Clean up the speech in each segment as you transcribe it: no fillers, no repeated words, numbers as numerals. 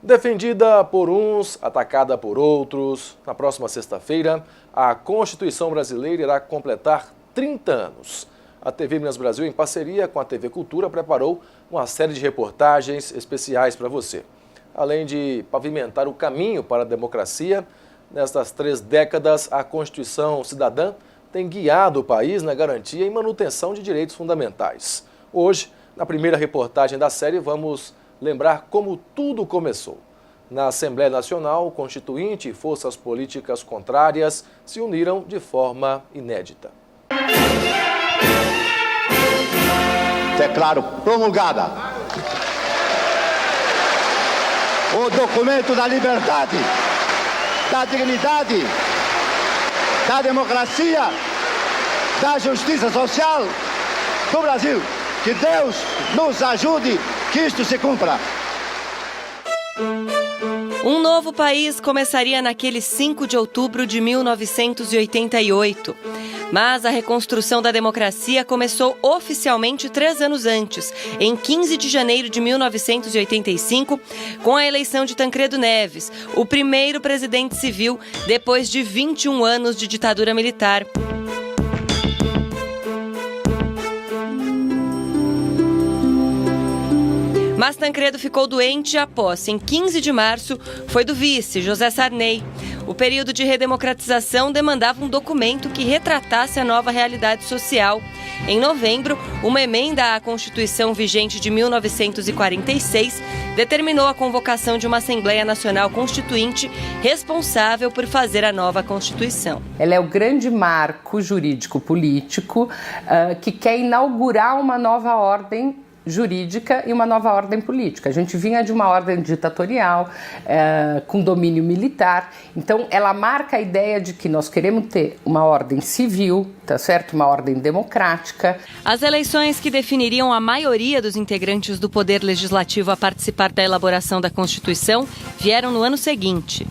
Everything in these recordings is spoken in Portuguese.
Defendida por uns, atacada por outros, na próxima sexta-feira, a Constituição Brasileira irá completar 30 anos. A TV Minas Brasil, em parceria com a TV Cultura, preparou uma série de reportagens especiais para você. Além de pavimentar o caminho para a democracia, nestas 3 décadas, a Constituição Cidadã tem guiado o país na garantia e manutenção de direitos fundamentais. Hoje, na primeira reportagem da série, vamos lembrar como tudo começou. Na Assembleia Nacional, o Constituinte e forças políticas contrárias se uniram de forma inédita. Declaro promulgada o documento da liberdade, da dignidade, da democracia, da justiça social do Brasil. Que Deus nos ajude que isto se cumpra. Um novo país começaria naquele 5 de outubro de 1988. Mas a reconstrução da democracia começou oficialmente 3 anos antes, em 15 de janeiro de 1985, com a eleição de Tancredo Neves, o primeiro presidente civil depois de 21 anos de ditadura militar. Mas Tancredo ficou doente e a posse, em 15 de março, foi do vice, José Sarney. O período de redemocratização demandava um documento que retratasse a nova realidade social. Em novembro, uma emenda à Constituição vigente de 1946 determinou a convocação de uma Assembleia Nacional Constituinte responsável por fazer a nova Constituição. Ela é o grande marco jurídico-político que quer inaugurar uma nova ordem jurídica e uma nova ordem política. A gente vinha de uma ordem ditatorial, com domínio militar, então ela marca a ideia de que nós queremos ter uma ordem civil, tá certo? Uma ordem democrática. As eleições que definiriam a maioria dos integrantes do Poder Legislativo a participar da elaboração da Constituição vieram no ano seguinte.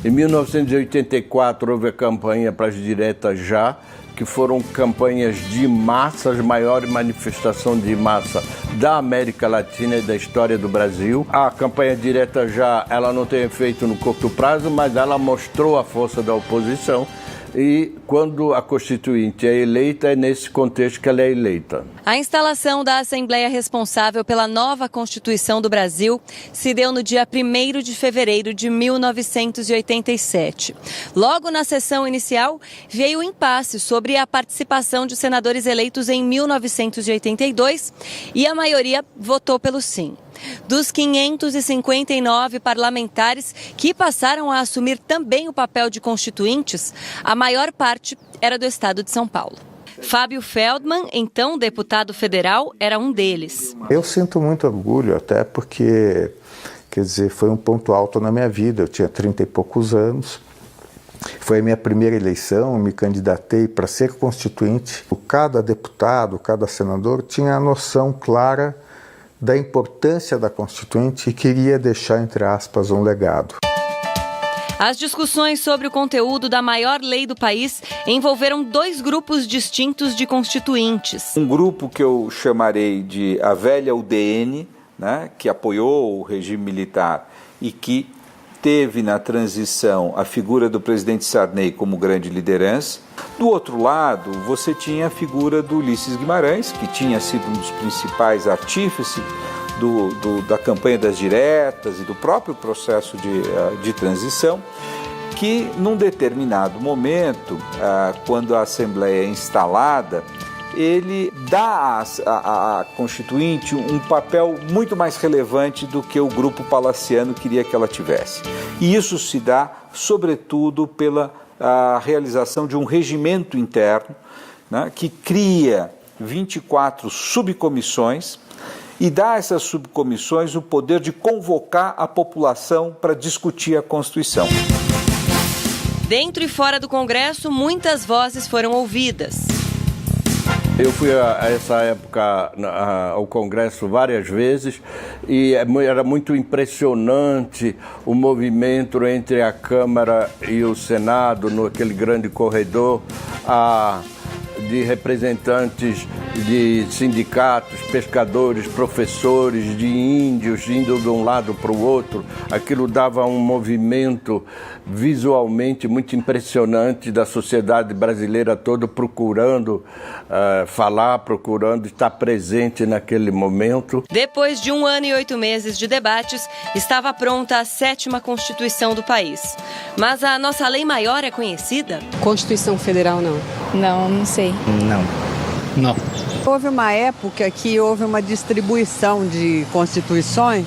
Em 1984 houve a campanha para as diretas já, que foram campanhas de massa, a maior manifestação de massa da América Latina e da história do Brasil. A campanha direta já, ela não tem efeito no curto prazo, mas ela mostrou a força da oposição. E quando a Constituinte é eleita, é nesse contexto que ela é eleita. A instalação da Assembleia responsável pela nova Constituição do Brasil se deu no dia 1º de fevereiro de 1987. Logo na sessão inicial, veio o impasse sobre a participação de senadores eleitos em 1982 e a maioria votou pelo sim. Dos 559 parlamentares que passaram a assumir também o papel de constituintes, a maior parte era do estado de São Paulo. Fábio Feldman, então deputado federal, era um deles. Eu sinto muito orgulho, até porque, foi um ponto alto na minha vida. Eu tinha 30 e poucos anos. Foi a minha primeira eleição, eu me candidatei para ser constituinte. Cada deputado, cada senador tinha a noção clara da importância da Constituinte e queria deixar, entre aspas, um legado. As discussões sobre o conteúdo da maior lei do país envolveram 2 grupos distintos de constituintes. Um grupo que eu chamarei de a velha UDN, né, que apoiou o regime militar e que teve na transição a figura do presidente Sarney como grande liderança. Do outro lado, você tinha a figura do Ulisses Guimarães, que tinha sido um dos principais artífices da campanha das diretas e do próprio processo de transição, que num determinado momento, quando a Assembleia é instalada, ele dá à Constituinte um papel muito mais relevante do que o grupo palaciano queria que ela tivesse. E isso se dá, sobretudo, pela realização de um regimento interno, né, que cria 24 subcomissões e dá a essas subcomissões o poder de convocar a população para discutir a Constituição. Dentro e fora do Congresso, muitas vozes foram ouvidas. Eu fui a essa época ao Congresso várias vezes e era muito impressionante o movimento entre a Câmara e o Senado, naquele grande corredor, de representantes de sindicatos, pescadores, professores, de índios indo de um lado para o outro. Aquilo dava um movimento visualmente muito impressionante da sociedade brasileira toda procurando falar, procurando estar presente naquele momento. Depois de 1 ano e 8 meses de debates, estava pronta a 7ª Constituição do país. Mas a nossa lei maior é conhecida? Constituição Federal, não. Não sei. Não. Houve uma época que houve uma distribuição de constituições,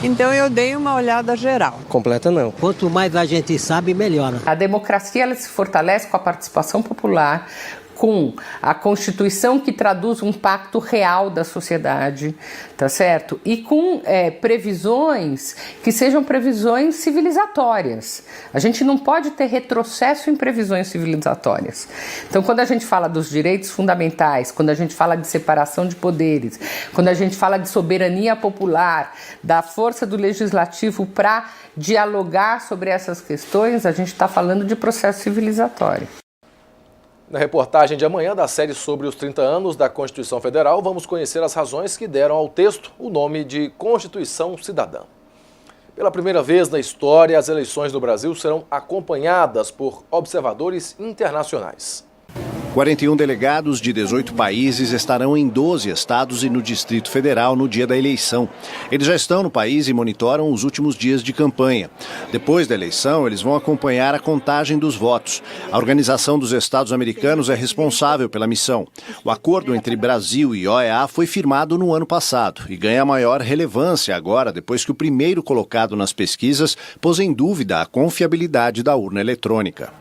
então eu dei uma olhada geral. Completa não. Quanto mais a gente sabe, melhor. A democracia ela se fortalece com a participação popular, com a Constituição que traduz um pacto real da sociedade, tá certo? E com previsões que sejam previsões civilizatórias. A gente não pode ter retrocesso em previsões civilizatórias. Então, quando a gente fala dos direitos fundamentais, quando a gente fala de separação de poderes, quando a gente fala de soberania popular, da força do legislativo para dialogar sobre essas questões, a gente está falando de processo civilizatório. Na reportagem de amanhã da série sobre os 30 anos da Constituição Federal, vamos conhecer as razões que deram ao texto o nome de Constituição Cidadã. Pela primeira vez na história, as eleições no Brasil serão acompanhadas por observadores internacionais. 41 delegados de 18 países estarão em 12 estados e no Distrito Federal no dia da eleição. Eles já estão no país e monitoram os últimos dias de campanha. Depois da eleição, eles vão acompanhar a contagem dos votos. A Organização dos Estados Americanos é responsável pela missão. O acordo entre Brasil e OEA foi firmado no ano passado e ganha maior relevância agora, depois que o primeiro colocado nas pesquisas pôs em dúvida a confiabilidade da urna eletrônica.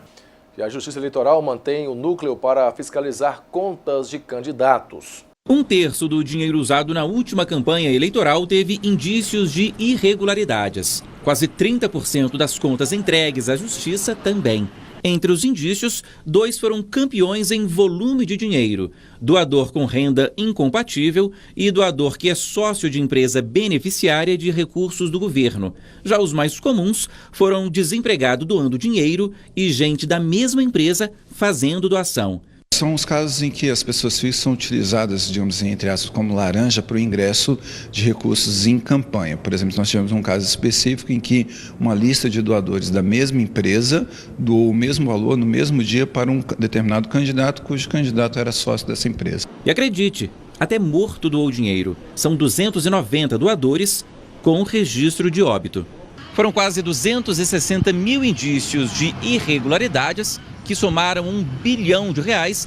E a Justiça Eleitoral mantém o núcleo para fiscalizar contas de candidatos. 1/3 do dinheiro usado na última campanha eleitoral teve indícios de irregularidades. Quase 30% das contas entregues à Justiça também. Entre os indícios, 2 foram campeões em volume de dinheiro: doador com renda incompatível e doador que é sócio de empresa beneficiária de recursos do governo. Já os mais comuns foram desempregado doando dinheiro e gente da mesma empresa fazendo doação. São os casos em que as pessoas físicas são utilizadas, digamos, entre aspas, como laranja para o ingresso de recursos em campanha. Por exemplo, nós tivemos um caso específico em que uma lista de doadores da mesma empresa doou o mesmo valor no mesmo dia para um determinado candidato, cujo candidato era sócio dessa empresa. E acredite, até morto doou dinheiro. São 290 doadores com registro de óbito. Foram quase 260 mil indícios de irregularidades que somaram R$1 bilhão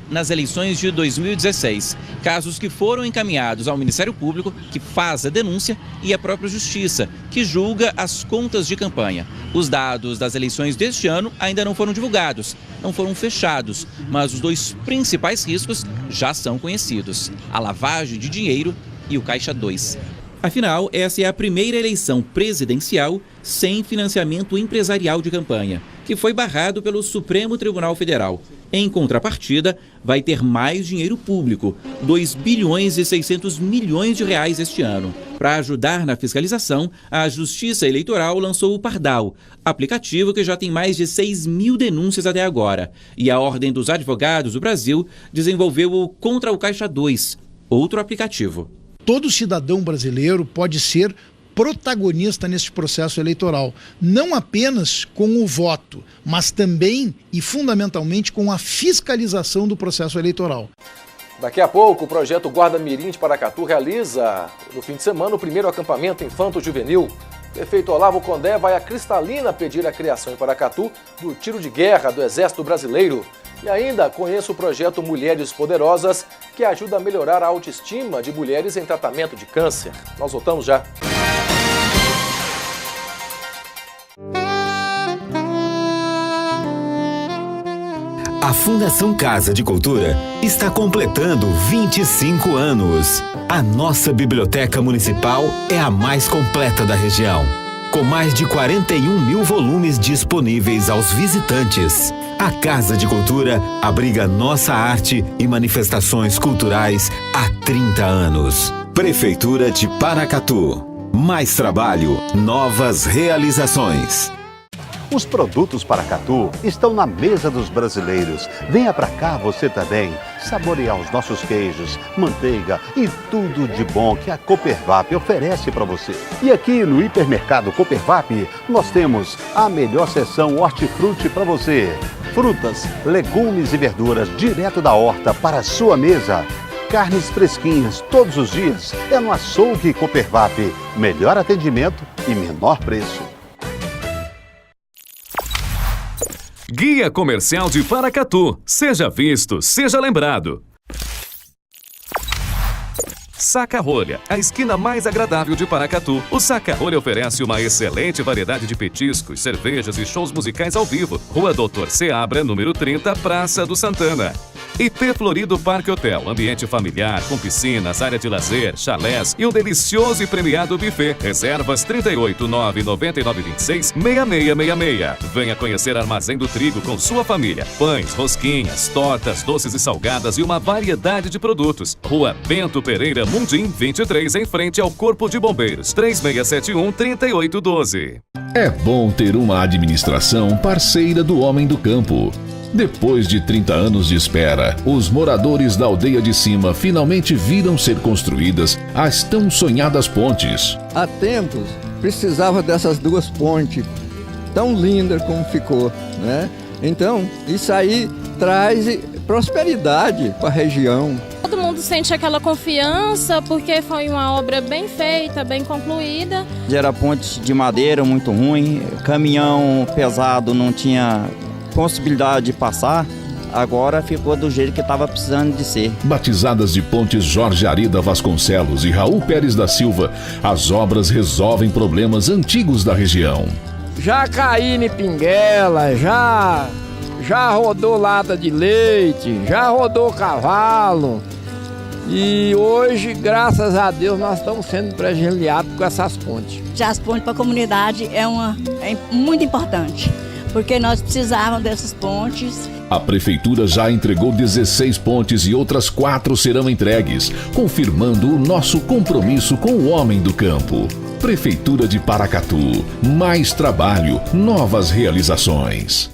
nas eleições de 2016. Casos que foram encaminhados ao Ministério Público, que faz a denúncia, e à própria Justiça, que julga as contas de campanha. Os dados das eleições deste ano ainda não foram divulgados, não foram fechados, mas os 2 principais riscos já são conhecidos: a lavagem de dinheiro e o Caixa 2. Afinal, essa é a primeira eleição presidencial sem financiamento empresarial de campanha, que foi barrado pelo Supremo Tribunal Federal. Em contrapartida, vai ter mais dinheiro público, R$2 bilhões e 600 milhões este ano. Para ajudar na fiscalização, a Justiça Eleitoral lançou o Pardal, aplicativo que já tem mais de 6 mil denúncias até agora. E a Ordem dos Advogados do Brasil desenvolveu o Contra o Caixa 2, outro aplicativo. Todo cidadão brasileiro pode ser protagonista nesse processo eleitoral, não apenas com o voto, mas também e fundamentalmente com a fiscalização do processo eleitoral. Daqui a pouco, o projeto Guarda Mirim de Paracatu realiza, no fim de semana, o primeiro acampamento infanto-juvenil. O prefeito Olavo Condé vai a Cristalina pedir a criação em Paracatu do tiro de guerra do Exército Brasileiro. E ainda conheça o projeto Mulheres Poderosas, que ajuda a melhorar a autoestima de mulheres em tratamento de câncer. Nós voltamos já. A Fundação Casa de Cultura está completando 25 anos. A nossa biblioteca municipal é a mais completa da região, com mais de 41 mil volumes disponíveis aos visitantes. A Casa de Cultura abriga nossa arte e manifestações culturais há 30 anos. Prefeitura de Paracatu. Mais trabalho, novas realizações. Os produtos Paracatu estão na mesa dos brasileiros. Venha pra cá você também, saborear os nossos queijos, manteiga e tudo de bom que a Coopervap oferece para você. E aqui no Hipermercado Coopervap, nós temos a melhor seção hortifruti para você. Frutas, legumes e verduras direto da horta para a sua mesa. Carnes fresquinhas todos os dias é no Açougue Coopervap. Melhor atendimento e menor preço. Guia Comercial de Paracatu. Seja visto, seja lembrado. Saca-rolha, a esquina mais agradável de Paracatu. O Saca-rolha oferece uma excelente variedade de petiscos, cervejas e shows musicais ao vivo. Rua Doutor Seabra, número 30, Praça do Santana. IP Florido Parque Hotel, ambiente familiar, com piscinas, área de lazer, chalés e um delicioso e premiado buffet. Reservas 389-9926-6666. Venha conhecer Armazém do Trigo com sua família. Pães, rosquinhas, tortas, doces e salgadas e uma variedade de produtos. Rua Bento Pereira Mundim, 23, em frente ao Corpo de Bombeiros. 3671-3812. É bom ter uma administração parceira do homem do campo. Depois de 30 anos de espera, os moradores da aldeia de cima finalmente viram ser construídas as tão sonhadas pontes. Há tempos precisava dessas duas pontes, tão lindas como ficou, né? Então, isso aí traz prosperidade para a região. Todo mundo sente aquela confiança porque foi uma obra bem feita, bem concluída. Era ponte de madeira muito ruim, caminhão pesado não tinha possibilidade de passar, agora ficou do jeito que estava precisando de ser. Batizadas de pontes Jorge Arida Vasconcelos e Raul Pérez da Silva, as obras resolvem problemas antigos da região. Já caí em pinguela, já rodou lata de leite, já rodou cavalo. E hoje, graças a Deus, nós estamos sendo privilegiados com essas pontes. Já as pontes para a comunidade é muito importante, porque nós precisávamos dessas pontes. A prefeitura já entregou 16 pontes e outras 4 serão entregues, confirmando o nosso compromisso com o homem do campo. Prefeitura de Paracatu, mais trabalho, novas realizações.